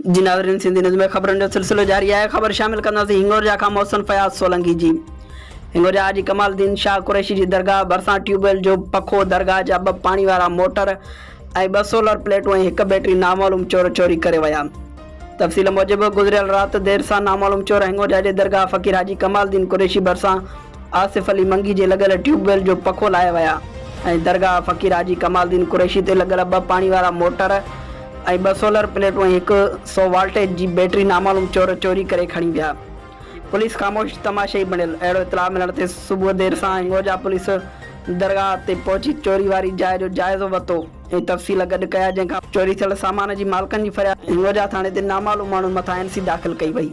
जी नाज़रीन, सिंधी न्यूज़ में ख़बरनि जो सिलसिलो जारी है। ख़बर शामिल कंदासीं हिंगोरजा खां मोहसिन फयाज़ सोलंकी जी। हिंगोरजा हाजी कमालुद्दीन शाह कुरैशी जी दरगाह भरिसां ट्यूबवेल जो पखो, दरगाह जा 2 पाणी वारा मोटर ऐं 2 सोलर प्लेटूं ऐं 1 बैटरी नामालूम चोर चोरी करे विया। तफ़सील मूजिबि गुज़िरियल राति देर सां नामालूम चोर हिंगोरजा जे दरगाह फ़क़ीर हाजी कमालुद्दीन कुरैशी भरिसां आसिफ अली मंगी जे लॻल ट्यूबवेल जो पखो लाहे विया ऐं दरगाह फ़क़ीर हाजी कमालुद्दीन कुरैशी ते लॻल 2 पाणी वारा मोटर ऐं 2 सोलर प्लेटूं ऐं 100 वोल्टेज जी बैटरी नामालूम चोर चोरी करे खणी विया। पुलिस ख़ामोश तमाशे बणियल। अहिड़ो इतला मिलण ते सुबुह देर सां हिंगोरजा पुलिस दरगाह ते पहुची चोरी वारी जाइ जो जाइज़ो वरितो ऐं तफ़सील गॾु कया, जंहिंखां चोरी थियल सामान जी मालिकनि जी फ़रियाद हिंगोरजा थाणे ते नामालूम माण्हुनि मथां NC दाख़िल कई वई।